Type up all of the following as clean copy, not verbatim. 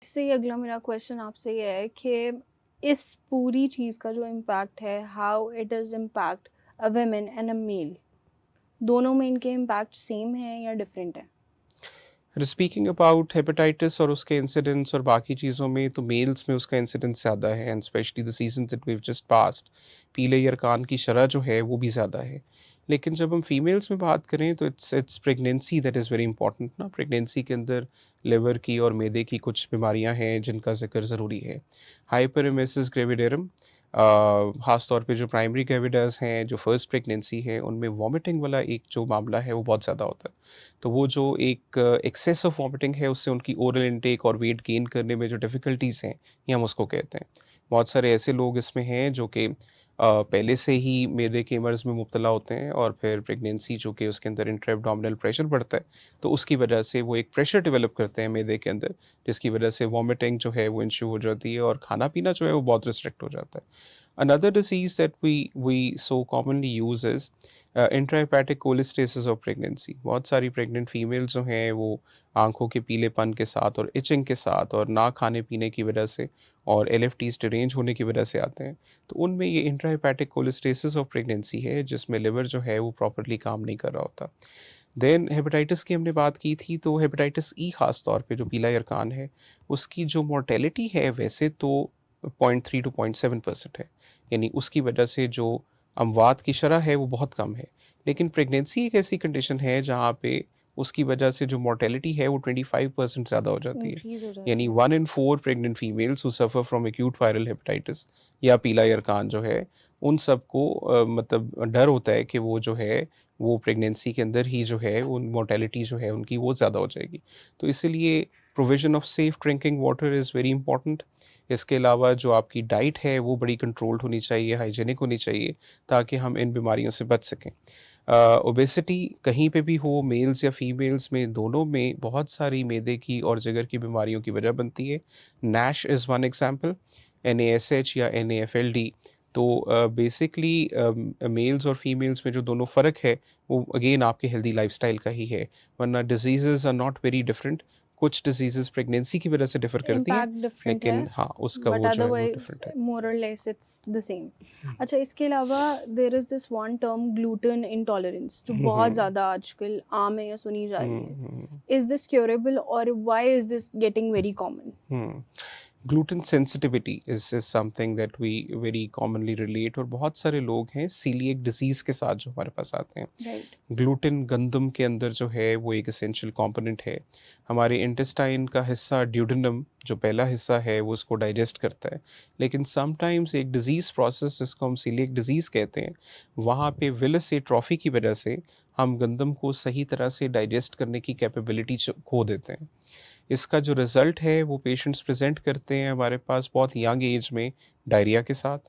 इससे ही अगला मेरा क्वेश्चन आपसे ये है कि इस पूरी चीज़ का जो इम्पैक्ट है, how it does impact a woman and a male, दोनों में इनके इम्पैक्ट सेम है या डिफरेंट है? स्पीकिंग अबाउट हेपेटाइटिस और उसके इंसिडेंट्स और बाकी चीज़ों में, तो मेल्स में उसका इंसिडेंस ज़्यादा है, and specially the season that we just passed, पीले यरकान की शरह जो है वो भी ज़्यादा है। लेकिन जब हम फीमेल्स में बात करें तो it's pregnancy that is very important ना। प्रेगनेंसी के अंदर लिवर की और मैदे की कुछ बीमारियां हैं जिनका जिक्र ज़रूरी है। हाइपरमेसिस ग्रेविडेरम, ख़ास तौर पे जो प्राइमरी ग्रेविडास हैं, जो फर्स्ट प्रेगनेंसी है, उनमें वॉमिटिंग वाला एक जो मामला है वो बहुत ज़्यादा होता है। तो वो जो एक एक्सेस ऑफ वॉमिटिंग है, उससे उनकी ओरल इनटेक और वेट गेन करने में जो डिफ़िकल्टीज़ हैं, ये हम उसको कहते हैं। बहुत सारे ऐसे लोग इसमें हैं जो कि पहले से ही मैदे के मर्ज़ में मुब्तला होते हैं, और फिर प्रेगनेंसी जो कि उसके अंदर इंट्रा एब्डोमिनल प्रेशर बढ़ता है, तो उसकी वजह से वो एक प्रेशर डेवलप करते हैं मैदे के अंदर, जिसकी वजह से वॉमिटिंग जो है वो इश्यू हो जाती है, और खाना-पीना जो है वो बहुत रिस्ट्रिक्ट हो जाता है। Another disease that we so commonly use is intrahepatic cholestasis of pregnancy. बहुत सारी प्रेग्नेंट फीमेल्स जो हैं वो आंखों के पीलेपन के साथ और इचिंग के साथ और ना खाने पीने की वजह से और एलएफटीज डिरेंज होने की वजह से आते हैं। तो उनमें ये इंट्राहेपेटिक कोलेस्टेसिस ऑफ प्रेगनेंसी है, जिसमें लिवर जो है वो प्रॉपरली काम नहीं कर रहा होता। देन हेपेटाइटिस की हमने बात की थी, तो हेपेटाइटिस ई ख़ास तौर पे जो पीला यरकान है, उसकी जो मोर्टेलिटी है वैसे तो 0.3 टू 0.7% है। यानी उसकी वजह से जो अमवात की शरह है वो बहुत कम है। लेकिन प्रेगनेंसी एक ऐसी कंडीशन है जहाँ पे उसकी वजह से जो मोर्टेलिटी है वो 25% ज़्यादा हो जाती है। इंक्रीज़ हो यानी जाती है। 1 इन 4 pregnant females who suffer from acute viral hepatitis या पीला यरकान जो है, उन सबको मतलब डर होता है कि वो जो है, वो प्रेगनेंसी के अंदर ही जो है, वो मोर्टेलिटी जो है उनकी वो ज़्यादा हो जाएगी। तो इसीलिए provision of safe drinking water is very important. इसके अलावा जो आपकी डाइट है वो बड़ी कंट्रोल्ड होनी चाहिए, हाइजीनिक होनी चाहिए, ताकि हम इन बीमारियों से बच सकें। ओबेसिटी कहीं पे भी हो, मेल्स या फीमेल्स में, दोनों में बहुत सारी मैदे की और जिगर की बीमारियों की वजह बनती है। नैश इज़ वन एग्जांपल, एनएएसएच या एनएफएलडी। तो बेसिकली मेल्स और फीमेल्स में जो दोनों फ़र्क है वो अगेन आपके हेल्दी लाइफस्टाइल का ही है, वरना diseases are not very different. कुछ डिजीज़ेज़ प्रेगनेंसी की वजह से डिफ़र करती हैं, इम्पैक्ट डिफरेंट है, लेकिन हाँ, उसका बट वो जो है वो अदरवाइज डिफरेंट है। मोर और लेस इट्स द सेम। अच्छा, इसके अलावा there is this one term gluten intolerance जो हुँ, बहुत हुँ। ज़्यादा आजकल आम है या सुनी जा रही हुँ, है। हुँ, इज़ दिस क्योरेबल और why is this getting very common? हुँ। Gluten sensitivity is something that we very commonly relate, और बहुत सारे लोग हैं सीलिएक डिज़ीज़ के साथ जो हमारे पास आते हैं। राइट। ग्लूटेन गंदम के अंदर जो है वो एक एसेंशियल कंपोनेंट है। हमारे इंटेस्टाइन का हिस्सा ड्यूडेनम जो पहला हिस्सा है वो उसको डाइजेस्ट करता है। लेकिन समटाइम्स एक डिज़ीज़ प्रोसेस जिसको हम सीलिएक डिज़ीज़ कहते हैं, वहाँ पे विलस एट्रोफी की वजह से हम गंदम को सही तरह से डाइजेस्ट करने की कैपेबिलिटी खो देते हैं। इसका जो रिज़ल्ट है वो पेशेंट्स प्रेज़ेंट करते हैं हमारे पास बहुत यंग एज में, डायरिया के साथ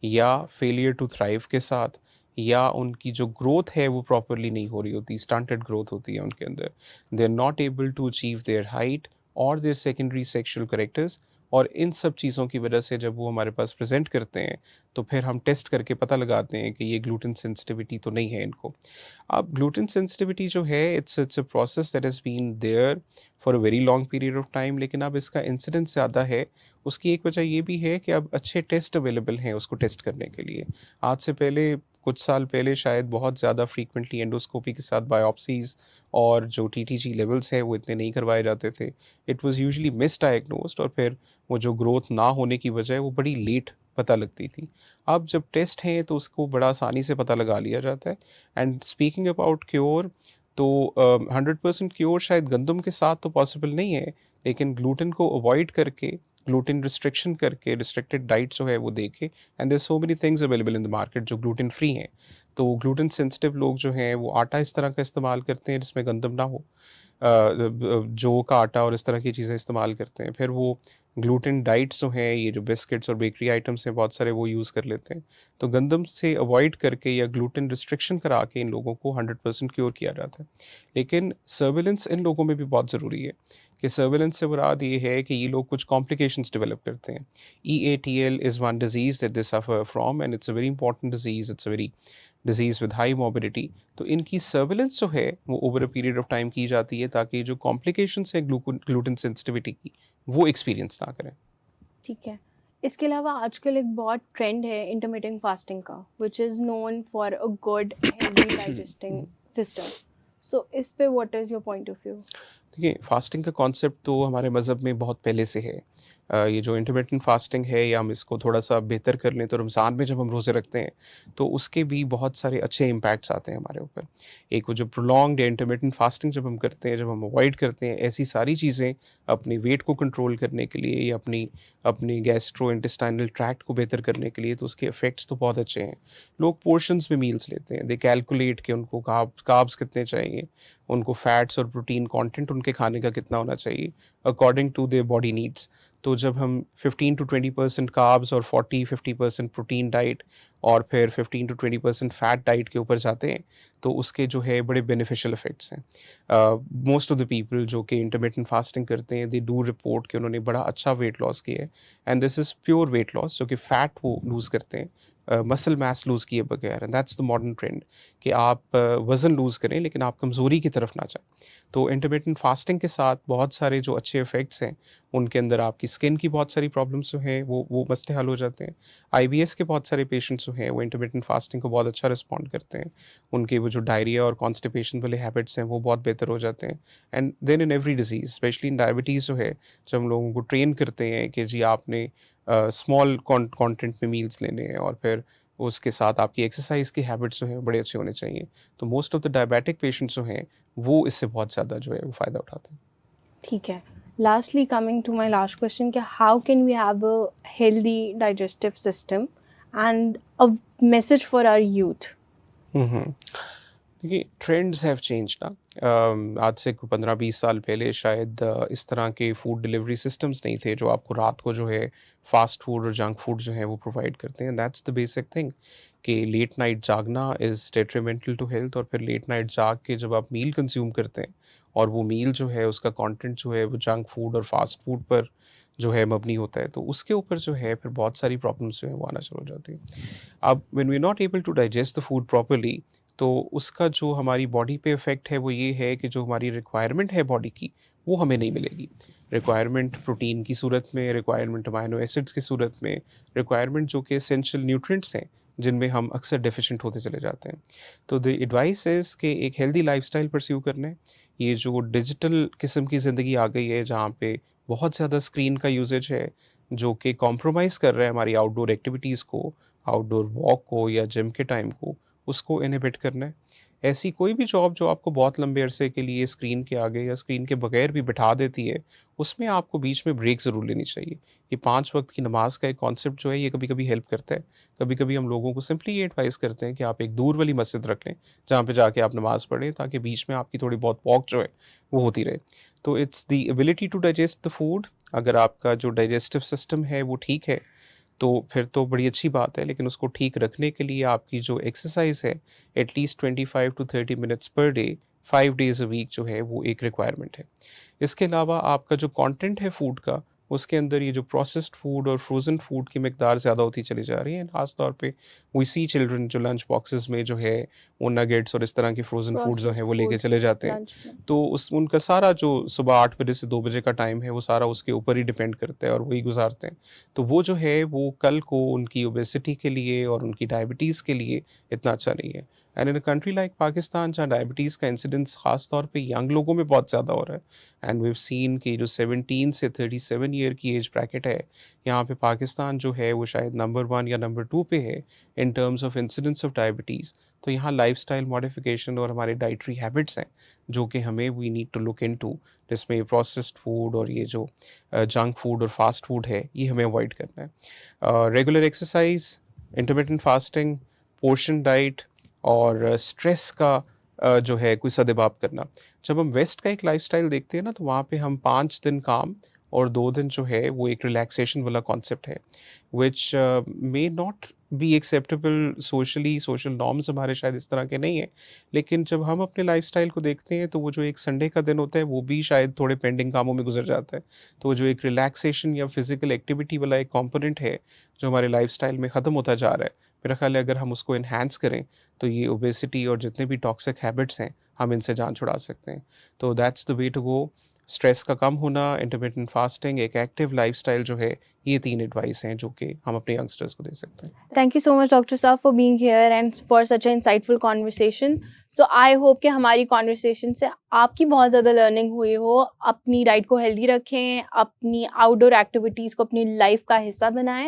या फेलियर टू थ्राइव के साथ, या उनकी जो ग्रोथ है वो प्रॉपर्ली नहीं हो रही होती, स्टंटेड ग्रोथ होती है उनके अंदर। They are not able to achieve their height और देयर सेकेंडरी सेक्शुअल कैरेक्टर्स, और इन सब चीज़ों की वजह से जब वो हमारे पास प्रेज़ेंट करते हैं, तो फिर हम टेस्ट करके पता लगाते हैं कि ये ग्लूटेन सेंसिटिविटी तो नहीं है इनको। अब ग्लूटेन सेंसिटिविटी जो है, it's a process that has been there for a very long period of time, लेकिन अब इसका इंसिडेंस ज़्यादा है। उसकी एक वजह ये भी है कि अब अच्छे टेस्ट अवेलेबल हैं उसको टेस्ट करने के लिए। आज से पहले, कुछ साल पहले शायद बहुत ज़्यादा फ्रीक्वेंटली एंडोस्कोपी के साथ बायोप्सीज़ और जो टीटीजी लेवल्स हैं वो इतने नहीं करवाए जाते थे। इट वाज़ यूजुअली मिसडायग्नोस्ड, और फिर वो जो ग्रोथ ना होने की वजह है वो बड़ी लेट पता लगती थी। अब जब टेस्ट हैं तो उसको बड़ा आसानी से पता लगा लिया जाता है। एंड स्पीकिंग अबाउट क्योर, तो 100% क्योर शायद गंदम के साथ तो पॉसिबल नहीं है, लेकिन ग्लूटेन को अवॉइड करके, ग्लूटेन रिस्ट्रिक्शन करके, रिस्ट्रिक्टेड डाइट जो है वो देके, and there so many things available in the market जो ग्लूटेन फ्री हैं। तो ग्लूटेन सेंसिटिव लोग जो हैं वो आटा इस तरह का इस्तेमाल करते हैं जिसमें गंदम ना हो, जौ का आटा और इस तरह की चीज़ें इस्तेमाल करते हैं। फिर वो ग्लूटेन डाइट्स जो हैं, ये जो बिस्किट्स और बेकरी आइटम्स हैं बहुत सारे, वो यूज़ कर लेते हैं। तो गंदम से अवॉइड करके या ग्लूटेन रिस्ट्रिक्शन करा के इन लोगों को 100% क्योर किया जाता है। लेकिन सर्विलेंस इन लोगों में भी बहुत ज़रूरी है, कि सर्विलेंस से मुराद ये है कि ये लोग कुछ कॉम्प्लिकेशंस डेवलप करते हैं। EATL is one disease that they suffer from, and it's a very important disease, it's a very disease with high morbidity, तो इनकी सर्विलेंस जो है वो over a period of time की जाती है ताकि जो कॉम्प्लिकेशंस है ग्लूटेन सेंसिटिविटी की वो एक्सपीरियंस ना करें। ठीक है। इसके अलावा आजकल एक बहुत ट्रेंड है इंटरमिटेंट फास्टिंग का, which is known for a good healthy digesting system. So इस पे what is your point of view? देखिए, फास्टिंग का कॉन्सेप्ट तो हमारे मज़हब में बहुत पहले से है। ये जो इंटरमिटेंट फास्टिंग है या हम इसको थोड़ा-सा बेहतर कर लें तो रमज़ान में जब हम रोज़े रखते हैं, तो उसके भी बहुत सारे अच्छे इम्पैक्ट्स आते हैं हमारे ऊपर। एक वो जो प्रोलॉन्ग्ड या इंटरमिटेंट फास्टिंग जब हम करते हैं, जब हम अवॉइड करते हैं, ऐसी सारी चीज़ें अपने वेट को कंट्रोल करने के लिए या अपनी गैस्ट्रोइंटेस्टाइनल ट्रैक्ट को बेहतर करने के लिए, तो उसके इफ़ेक्ट्स तो बहुत अच्छे हैं। लोग पोर्शंस में मील्स लेते हैं, दे कैलकुलेट कि उनको कार्ब्स कितने चाहिए, उनको फैट्स और प्रोटीन कंटेंट उनके खाने का कितना होना चाहिए according to their body needs. तो जब हम 15 टू 20% कार्ब्स और 40-50% प्रोटीन डाइट और फिर 15 टू 20% फैट डाइट के ऊपर जाते हैं, तो उसके जो है बड़े बेनिफिशियल इफ़ेक्ट्स हैं। मोस्ट ऑफ द पीपल जो कि इंटरमिटेंट फास्टिंग करते हैं, दे डू रिपोर्ट कि उन्होंने बड़ा अच्छा वेट लॉस किया है, and this is pure weight loss, जो कि फैट वो लूज़ करते हैं मसल मास लूज़ किए बगैर। And that's the modern trend कि आप वज़न लूज़ करें लेकिन आप कमज़ोरी की तरफ ना जाएँ। तो इंटरमिटेंट फास्टिंग के साथ बहुत सारे जो अच्छे इफ़ेक्ट्स हैं, उनके अंदर आपकी स्किन की बहुत सारी प्रॉब्लम्स जो हैं वो मसले हल हो जाते हैं। आईबीएस के बहुत सारे पेशेंट्स जो हैं वो इंटरमिटेंट फास्टिंग को बहुत अच्छा रिस्पॉन्ड करते हैं। उनके वो जो डायरिया और कॉन्स्टिपेशन वाले हैबिट्स हैं वो बहुत बेहतर हो जाते हैं। And then in every disease specially in diabetes जो है, जब हम लोगों को ट्रेन करते हैं कि जी आपने स्मॉल कंटेंट में मील्स लेने हैं और फिर उसके साथ आपकी एक्सरसाइज की हैबिट्स जो हैं बड़े अच्छे होने चाहिए। तो most of the diabetic patients जो हैं वो इससे बहुत ज़्यादा जो है वो फ़ायदा उठाते हैं। ठीक है। Lastly coming to my last question कि how can we have a healthy digestive system and a message for our youth? हुँ, हुँ। देखिए, ट्रेंड्स हैव चेंज्ड ना। आज से 15-20 साल पहले शायद इस तरह के फूड डिलीवरी सिस्टम्स नहीं थे जो आपको रात को जो है फ़ास्ट फूड और जंक फूड जो है वो प्रोवाइड करते हैं। दैट्स द बेसिक थिंग कि लेट नाइट जागना इज़ डेट्रिमेंटल टू हेल्थ, और फिर लेट नाइट जाग के जब आप मील कंज़्यूम करते हैं और वो मील जो है उसका कंटेंट जो है वो जंक फूड और फ़ास्ट फूड पर जो है मबनी होता है, तो उसके ऊपर जो है फिर बहुत सारी प्रॉब्लम्स जो है वो आना शुरू हो जाती हैं। अब when we are not able to digest the food properly, तो उसका जो हमारी बॉडी पे इफ़ेक्ट है वो ये है कि जो हमारी रिक्वायरमेंट है बॉडी की, वो हमें नहीं मिलेगी। रिक्वायरमेंट प्रोटीन की सूरत में, रिक्वायरमेंट अमाइनो एसिड्स की सूरत में, रिक्वायरमेंट जो कि एसेंशियल न्यूट्रिएंट्स हैं, जिनमें हम अक्सर डेफ़िशिएंट होते चले जाते हैं। तो द एडवाइस इज़ कि एक हेल्दी लाइफ़स्टाइल परस्यू करना है। ये जो डिजिटल किस्म की ज़िंदगी आ गई है, जहाँ पे बहुत ज़्यादा स्क्रीन का यूसेज है, जो कि कॉम्प्रोमाइज़ कर रहा है हमारी आउटडोर एक्टिविटीज़ को, आउटडोर वॉक को या जिम के टाइम को, उसको इनहिबिट करना है। ऐसी कोई भी जॉब जो आपको बहुत लंबे अरसे के लिए स्क्रीन के आगे या स्क्रीन के बगैर भी बिठा देती है, उसमें आपको बीच में ब्रेक ज़रूर लेनी चाहिए। ये 5 वक़्त की नमाज़ का एक कॉन्सेप्ट जो है ये कभी-कभी हेल्प करता है। कभी-कभी हम लोगों को सिंपली ये एडवाइस करते हैं कि आप एक दूर वाली मस्जिद रख लें, जहाँ पे जाके आप नमाज़ पढ़ें ताकि बीच में आपकी थोड़ी बहुत वॉक जो है, वो होती रहे। तो it's the ability to digest the food. अगर आपका जो डाइजेस्टिव सिस्टम है वो ठीक है, तो फिर तो बड़ी अच्छी बात है, लेकिन उसको ठीक रखने के लिए आपकी जो एक्सरसाइज़ है, at least 25 to 30 minutes per day, 5 days a week जो है, वो एक रिक्वायरमेंट है। इसके अलावा आपका जो कंटेंट है फूड का, उसके अंदर ये जो प्रोसेस्ड फूड और फ्रोज़न फूड की मिकदार ज़्यादा होती चली जा रही है। ख़ास तौर पे वी सी चिल्ड्रन जो लंच बॉक्सेस में जो है, वो नगेट्स और इस तरह के फ्रोज़न फूड जो हैं, प्रोसेस्ड वो लेके फूड चले जाते हैं। लंच में। तो उस उनका सारा जो सुबह 8 बजे से 2 बजे का टाइम है, वो सारा उसके ऊपर ही डिपेंड करता है और वही गुज़ारते हैं। तो वो जो है वो कल को उनकी ओबेसिटी के लिए और उनकी डायबिटीज़ के लिए इतना अच्छा नहीं है। And in a country like Pakistan, जहाँ डायबिटीज़ का इंसिडेंस ख़ास तौर पे यंग लोगों में बहुत ज़्यादा हो रहा है, एंड वी हैव सीन कि जो 17 से 37 ईयर की एज ब्रैकेट है, यहाँ पे पाकिस्तान जो है वो शायद नंबर 1 या नंबर 2 पे है in terms of incidence of diabetes. तो यहाँ लाइफ़स्टाइल मॉडिफ़िकेशन और हमारे डाइटरी हैबिट्स हैं, जो कि हमें we need to look into, जिसमें प्रोसेस्ड फूड और ये जो जंक फूड और फास्ट फूड है, ये हमें अवॉइड करना है। Regular exercise, intermittent fasting, portion diet और स्ट्रेस का जो है कोई सदेबाप करना। जब हम वेस्ट का एक लाइफस्टाइल देखते हैं ना, तो वहाँ पे हम 5 दिन काम और 2 दिन जो है वो एक रिलैक्सेशन वाला कॉन्सेप्ट है, which may not be acceptable socially, social norms हमारे शायद इस तरह के नहीं हैं। लेकिन जब हम अपने लाइफ़स्टाइल को देखते हैं, तो वो जो एक संडे का दिन होता है, वो भी शायद थोड़े पेंडिंग कामों में गुज़र जाता है। तो वो जो एक रिलैक्सेशन या फिज़िकल एक्टिविटी वाला एक कॉम्पोनेंट है, जो हमारे लाइफ़स्टाइल में ख़त्म होता जा रहा है, मेरा ख्याल है अगर हम उसको एनहांस करें तो ये ओबेसिटी और जितने भी टॉक्सिक हैबिट्स हैं हम इनसे जान छुड़ा सकते हैं। तो that's the way to go. Stress का कम होना, इंटरमिटेंट फास्टिंग, एक एक्टिव लाइफस्टाइल जो है, ये 3 एडवाइस हैं जो कि हम अपने यंगस्टर्स को दे सकते हैं। Thank you so much, Dr. Saab, for being here and for such an insightful conversation. So I hope कि हमारी conversation से आपकी बहुत ज़्यादा learning हुई हो। अपनी डाइट को हेल्दी रखें, अपनी आउटडोर एक्टिविटीज़ को अपनी लाइफ का हिस्सा बनाएं।